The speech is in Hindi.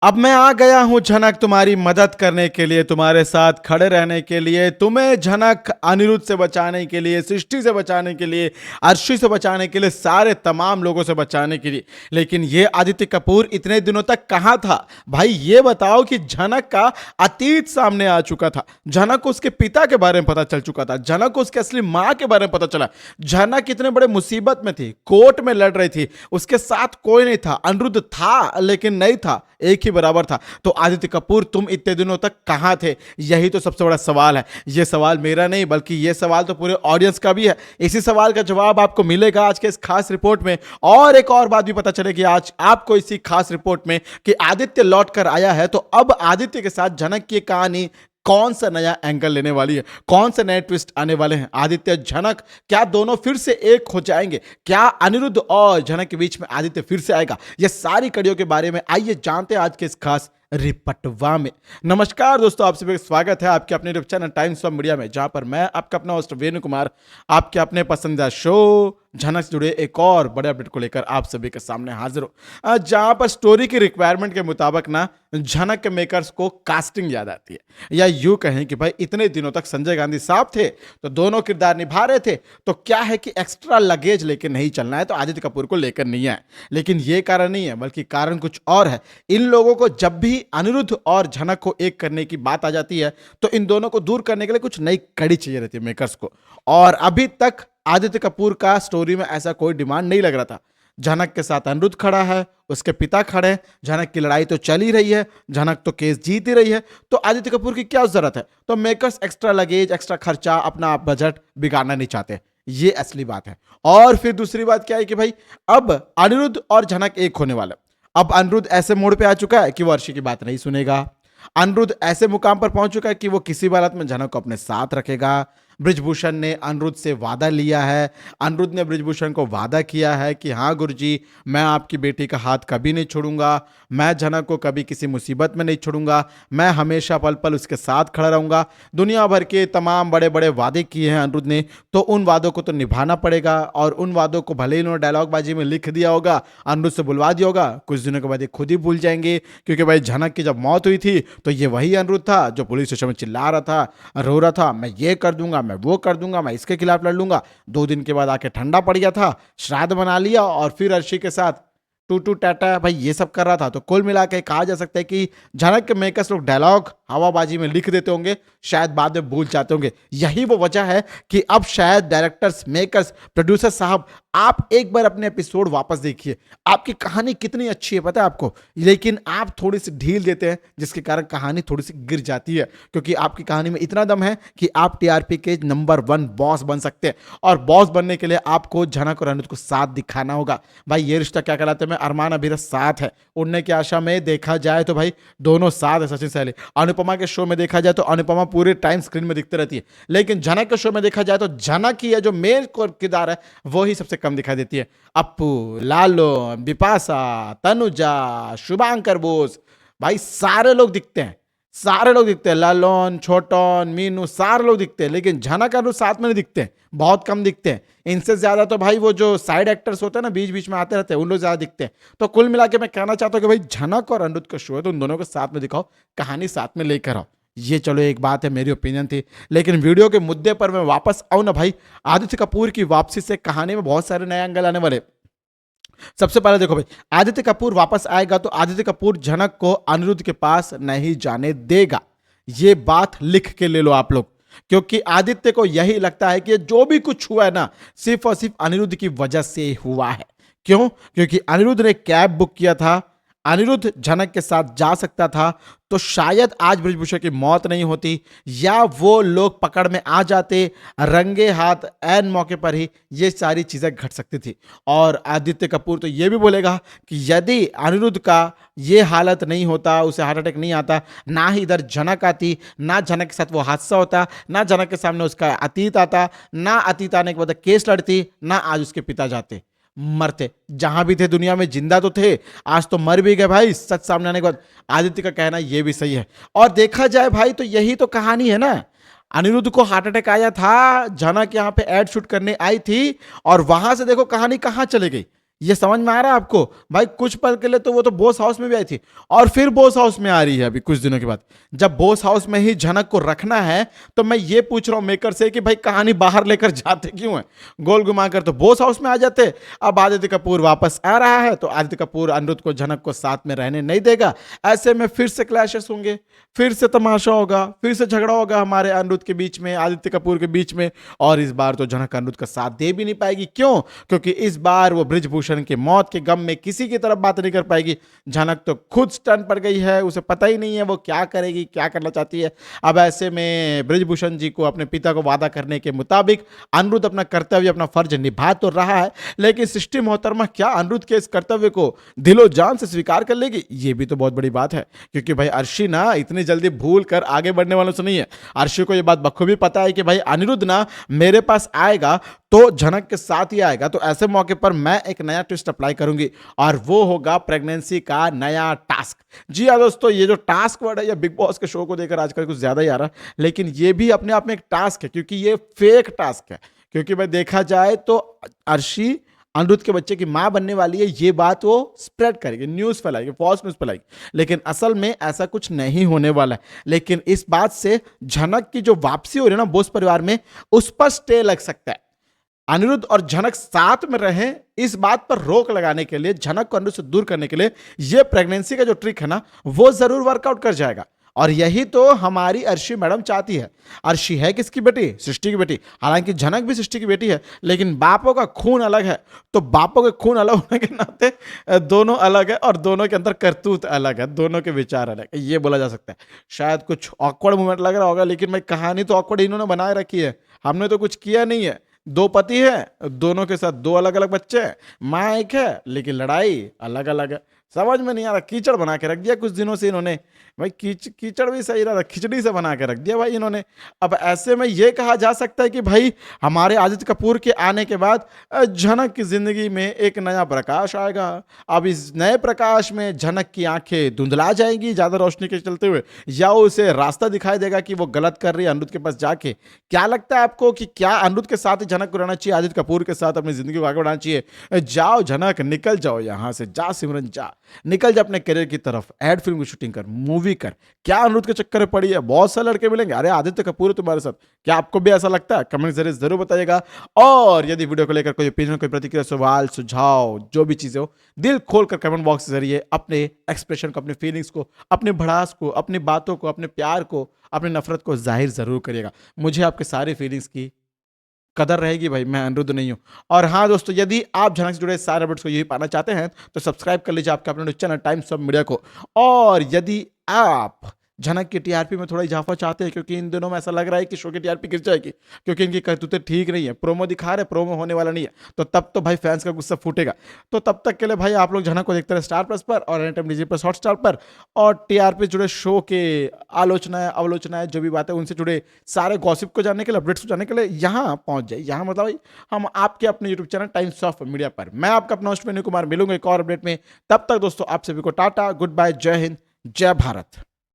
अब मैं आ गया हूँ झनक तुम्हारी मदद करने के लिए, तुम्हारे साथ खड़े रहने के लिए, तुम्हें झनक अनिरुद्ध से बचाने के लिए, सृष्टि से बचाने के लिए, अर्शी से बचाने के लिए, सारे तमाम लोगों से बचाने के लिए। लेकिन ये आदित्य कपूर इतने दिनों तक कहाँ था भाई? ये बताओ कि झनक का अतीत सामने आ चुका था, झनक को उसके पिता के बारे में पता चल चुका था, झनक को उसके असली माँ के बारे में पता चला। झनक इतने बड़े मुसीबत में थी, कोर्ट में लड़ रही थी, उसके साथ कोई नहीं था, अनिरुद्ध था लेकिन नहीं था, एक ही बराबर था। तो आदित्य कपूर तुम इतने दिनों तक कहां थे? यही तो सबसे बड़ा सवाल है। यह सवाल मेरा नहीं बल्कि यह सवाल तो पूरे ऑडियंस का भी है। इसी सवाल का जवाब आपको मिलेगा आज के इस खास रिपोर्ट में। और एक और बात भी पता चलेगी आज आपको इसी खास रिपोर्ट में कि आदित्य लौट कर आया है, तो अब आदित्य के साथ झनक की कहानी कौन सा नया एंगल लेने वाली है, कौन से नए ट्विस्ट आने वाले हैं। आदित्य झनक क्या दोनों फिर से एक हो जाएंगे? क्या अनिरुद्ध और झनक के बीच में आदित्य फिर से आएगा? ये सारी कड़ियों के बारे में आइए जानते हैं आज के इस खास रिपटवा में। नमस्कार दोस्तों, आप सभी का स्वागत है आपके अपने YouTube channel times of media में, जहां पर मैं आपका अपना होस्ट वेणु कुमार आपके अपने पसंदीदा शो झनक से जुड़े एक और बड़े अपडेट को लेकर आप सभी के सामने हाजिर हो। जहां पर स्टोरी की रिक्वायरमेंट के मुताबिक ना झनक के मेकर्स को कास्टिंग याद आती है, या यूं कहें कि भाई इतने दिनों तक संजय गांधी साहब थे तो दोनों किरदार निभा रहे थे, तो क्या है कि एक्स्ट्रा लगेज लेकर नहीं चलना है, तो आदित्य कपूर को लेकर नहीं आए। लेकिन ये कारण नहीं है बल्कि कारण कुछ और है। इन लोगों को जब भी अनिरुद्ध और झनक को एक करने की बात आ जाती है तो इन दोनों को दूर करने के लिए कुछ नई कड़ी चाहिए रहती है मेकर्स को। और अभी तक आदित्य कपूर का स्टोरी में ऐसा कोई डिमांड नहीं लग रहा था। झनक के साथ अनिरुद्ध खड़ा है, उसके पिता खड़े हैं, झनक की लड़ाई तो चल ही रही है, झनक तो केस जीत ही रही है, तो आदित्य कपूर की क्या जरूरत है? तो मेकर्स एक्स्ट्रा लगेज, एक्स्ट्रा खर्चा, अपना बजट बिगाड़ना नहीं चाहते, ये असली बात है। और फिर दूसरी बात क्या है कि भाई अब अनिरुद्ध और झनक एक होने वाले। अब अनिरुद्ध ऐसे मोड़ पे आ चुका है कि वो अर्शी की बात नहीं सुनेगा। अनिरुद्ध ऐसे मुकाम पर पहुंच चुका है कि वो किसी भी हालत में झनक को अपने साथ रखेगा। ब्रिजभूषण ने अनिरुद्ध से वादा लिया है, अनिरुद्ध ने ब्रिजभूषण को वादा किया है कि हाँ गुरुजी, मैं आपकी बेटी का हाथ कभी नहीं छोड़ूंगा, मैं झनक को कभी किसी मुसीबत में नहीं छोड़ूंगा, मैं हमेशा पल पल उसके साथ खड़ा रहूंगा। दुनिया भर के तमाम बड़े बड़े वादे किए हैं अनिरुद्ध ने, तो उन वादों को तो निभाना पड़ेगा। और उन वादों को भले ही उन्होंने डायलॉग बाजी में लिख दिया होगा, अनिरुद्ध से बुलवा दिया होगा, कुछ दिनों के बाद ये खुद ही भूल जाएंगे। क्योंकि भाई झनक की जब मौत हुई थी तो ये वही अनिरुद्ध था जो पुलिस स्टेशन में चिल्ला रहा था, रो रहा था, मैं ये कर दूंगा, मैं वो कर दूंगा, मैं इसके खिलाफ लड़ लूंगा। 2 दिन के बाद आके ठंडा पड़ गया था, श्राद्ध बना लिया और फिर अर्शी के साथ टू टू टाटा भाई ये सब कर रहा था। तो कुल मिला के कहा जा सकता है कि झनक के मेकर्स लोग डायलॉग हवाबाजी में लिख देते होंगे, शायद बाद में भूल जाते होंगे। यही वो वजह है कि अब शायद डायरेक्टर्स, मेकर्स, प्रोड्यूसर साहब, आप एक बार अपने एपिसोड वापस देखिए। आपकी कहानी कितनी अच्छी है पता है आपको, लेकिन आप थोड़ी सी ढील देते हैं जिसके कारण कहानी थोड़ी सी गिर जाती है। क्योंकि आपकी कहानी में इतना दम है कि आप टीआरपी के नंबर 1 बॉस बन सकते हैं, और बॉस बनने के लिए आपको झनक और अनिरुद्ध को साथ दिखाना होगा। भाई ये रिश्ता क्या कहलाते हैं, अरमान अभिरस साथ है, उड़ने की आशा में देखा जाए तो भाई दोनों साथ है। सचिन सैली अनुपमा के शो में देखा जाए तो अनुपमा पूरे टाइम स्क्रीन में दिखती रहती है, लेकिन झनक के शो में देखा जाए तो झनक ही है जो मेन किरदार है वो ही सबसे कम दिखाई देती है। अप्पू, लालो, बिपाशा, तनुजा, शुभांकर बोस, भाई सारे लोग दिखते हैं, सारे लोग दिखते हैं, लालोन, छोटन, मीनू, सारे लोग दिखते हैं, लेकिन झनक और साथ में नहीं दिखते हैं, बहुत कम दिखते हैं। इनसे ज्यादा तो भाई वो जो साइड एक्टर्स होते हैं ना, बीच बीच में आते रहते हैं, उन लोग ज्यादा दिखते हैं। तो कुल मिला के मैं कहना चाहता हूँ कि भाई झनक और अनिरुद्ध का शो है तो उन दोनों को साथ में दिखाओ, कहानी साथ में लेकर आओ। ये चलो एक बात है, मेरी ओपिनियन थी। लेकिन वीडियो के मुद्दे पर मैं वापस आऊं ना भाई, आदित्य कपूर की वापसी से कहानी में बहुत सारे नए एंगल आने वाले। सबसे पहले देखो भाई, आदित्य कपूर वापस आएगा तो आदित्य कपूर झनक को अनिरुद्ध के पास नहीं जाने देगा। ये बात लिख के ले लो आप लोग, क्योंकि आदित्य को यही लगता है कि जो भी कुछ हुआ है ना, सिर्फ और सिर्फ अनिरुद्ध की वजह से हुआ है। क्यों? क्योंकि अनिरुद्ध ने कैब बुक किया था, अनिरुद्ध झनक के साथ जा सकता था, तो शायद आज ब्रिजभूषण की मौत नहीं होती, या वो लोग पकड़ में आ जाते रंगे हाथ ऐन मौके पर ही, ये सारी चीजें घट सकती थी। और आदित्य कपूर तो ये भी बोलेगा कि यदि अनिरुद्ध का ये हालत नहीं होता, उसे हार्ट अटैक नहीं आता, ना ही इधर झनक आती, ना झनक के साथ वो हादसा होता, ना झनक के सामने उसका अतीत आता, ना अतीत आने के बाद केस लड़ती, ना आज उसके पिता जाते, मरते। जहां भी थे दुनिया में जिंदा तो थे, आज तो मर भी गए भाई सच सामने आने के बाद। आदित्य का कहना ये भी सही है। और देखा जाए भाई तो यही तो कहानी है ना, अनिरुद्ध को हार्ट अटैक आया था, झनक यहां पे एड शूट करने आई थी, और वहां से देखो कहानी कहां चली गई। ये समझ में आ रहा है आपको? भाई कुछ पल के लिए तो वो तो बॉस हाउस में भी आई थी और फिर बॉस हाउस में आ रही है अभी कुछ दिनों के बाद। जब बॉस हाउस में ही झनक को रखना है तो मैं ये पूछ रहा हूं मेकर से कि भाई कहानी बाहर लेकर जाते क्यों है? गोल घुमाकर तो बॉस हाउस में आ जाते। अब आदित्य कपूर वापस आ रहा है तो आदित्य कपूर अनिरुद्ध को झनक को साथ में रहने नहीं देगा। ऐसे में फिर से क्लैशेस होंगे, फिर से तमाशा होगा, फिर से झगड़ा होगा हमारे अनिरुद्ध के बीच में, आदित्य कपूर के बीच में। और इस बार तो झनक अनिरुद्ध का साथ दे भी नहीं पाएगी। क्यों? क्योंकि इस बार वो बृजभूषण की मौत के गम में किसी की तरफ बात नहीं कर पाएगी। झनक तो खुद स्टन पड़ गई है, उसे पता ही नहीं है वो क्या करेगी, क्या करना चाहती है। अब ऐसे में बृजभूषण जी को अपने पिता को वादा करने के मुताबिक अनिरुद्ध अपना कर्तव्य, अपना फर्ज निभा तो रहा है, लेकिन सृष्टि मोहतरमा क्या अनिरुद्ध के इस कर्तव्य को दिलो जान से स्वीकार कर लेगी? ये भी तो बहुत बड़ी बात है। क्योंकि भाई अर्शी ना इतनी जल्दी भूल कर आगे बढ़ने वालों से नहीं है। अर्शी को यह बात बखूबी पता है कि भाई अनिरुद्ध ना मेरे पास आएगा तो झनक के साथ ही आएगा। तो ऐसे मौके पर मैं एक नया ट्विस्ट अप्लाई करूंगी और वो होगा प्रेगनेंसी का नया टास्क। जी हाँ दोस्तों, ये जो टास्क वर्ड है ये बिग बॉस के शो को देखकर आजकल कुछ ज्यादा ही आ रहा है, लेकिन ये भी अपने आप में एक टास्क है क्योंकि ये फेक टास्क है। क्योंकि भाई देखा जाए तो अर्शी अनिरुद्ध के बच्चे की मां बनने वाली है, ये बात वो स्प्रेड करेगी, न्यूज फैलाएगी, फॉल्स न्यूज फैलाएगी, लेकिन असल में ऐसा कुछ नहीं होने वाला है। लेकिन इस बात से झनक की जो वापसी हो रही है ना बोस परिवार में, उस पर स्टे लग सकता है। अनिरुद्ध और झनक साथ में रहें, इस बात पर रोक लगाने के लिए, झनक को अनिरुद्ध से दूर करने के लिए ये प्रेगनेंसी का जो ट्रिक है ना वो जरूर वर्कआउट कर जाएगा। और यही तो हमारी अर्शी मैडम चाहती है। अर्शी है किसकी बेटी? सृष्टि की बेटी। हालांकि झनक भी सृष्टि की बेटी है, लेकिन बापों का खून अलग है। तो बापों के खून अलग होने के नाते दोनों अलग है और दोनों के अंदर करतूत अलग है, दोनों के विचार अलग है, ये बोला जा सकता है। शायद कुछ ऑकवर्ड मोमेंट लग रहा होगा, लेकिन भाई कहानी तो ऑकवर्ड इन्होंने बनाए रखी है, हमने तो कुछ किया नहीं है। दो पति है, दोनों के साथ दो अलग अलग बच्चे हैं, माँ एक है, लेकिन लड़ाई अलग अलग है। समझ में नहीं आ रहा, कीचड़ बना के रख दिया कुछ दिनों से इन्होंने। भाई कीचड़ भी सही रहा, खिचड़ी से बना के रख दिया भाई इन्होंने। अब ऐसे में ये कहा जा सकता है कि भाई हमारे आदित्य कपूर के आने के बाद झनक की जिंदगी में एक नया प्रकाश आएगा। अब इस नए प्रकाश में झनक की आंखें धुंधला जाएंगी ज्यादा रोशनी के चलते हुए, या उसे रास्ता दिखाई देगा कि वो गलत कर रही है अनिरुद्ध के पास जाके। क्या लगता है आपको कि क्या अनिरुद्ध के साथ ही झनक को रहना चाहिए, आदित्य कपूर के साथ अपनी जिंदगी को आगे बढ़ाना चाहिए? जाओ झनक, निकल जाओ यहां से, जा सिमरन जा, निकल जा अपने करियर की तरफ, एड फिल्म की शूटिंग कर, मूवी कर। क्या अनिरुद्ध के चक्कर में पड़ी है? बहुत सारे लड़के मिलेंगे, अरे आदित्य कपूर है तुम्हारे साथ। क्या आपको भी ऐसा लगता है? कमेंट जरिए जरूर बताइएगा। और यदि वीडियो को लेकर कोई ओपिनियन, कोई प्रतिक्रिया, सवाल, सुझाव, जो भी चीजें हो, दिल खोलकर कमेंट बॉक्स के जरिए अपने एक्सप्रेशन को, अपने फीलिंग्स को, अपने भड़ास को, अपनी बातों को, अपने प्यार को, अपनी नफरत को जाहिर जरूर करिएगा। मुझे आपके सारे फीलिंग्स की कदर रहेगी भाई, मैं अनिरुद्ध नहीं हूं। और हाँ दोस्तों, यदि आप झनक से जुड़े सारे अपडेट्स को यही पाना चाहते हैं तो सब्सक्राइब कर लीजिए आपके अपने चैनल टाइम्स ऑफ मीडिया को। और यदि आप झनक की टीआरपी में थोड़ा इजाफा चाहते हैं, क्योंकि इन दिनों में ऐसा लग रहा है कि शो की टीआरपी गिर जाएगी क्योंकि इनकी करतूतें ठीक नहीं है, प्रोमो दिखा रहे, प्रोमो होने वाला नहीं है, तो तब तो भाई फैंस का गुस्सा फूटेगा। तो तब तक के लिए भाई आप लोग झनक को देखते रहे स्टार प्लस पर और any time DG plus Hotstar पर। और टीआरपी जुड़े शो के आलोचनाएं, अवलोचनाएं, जो भी बातें उनसे जुड़े सारे गॉसिप को जानने के लिए, अपडेट्स को जानने के लिए यहाँ पहुंच जाए। यहाँ मतलब भाई हम आपके अपने YouTube channel times of media पर। मैं आपका अपना होस्ट विनय कुमार, मिलूंगा एक और अपडेट में। तब तक दोस्तों आप सभी को टाटा, गुड बाय, जय हिंद, जय भारत।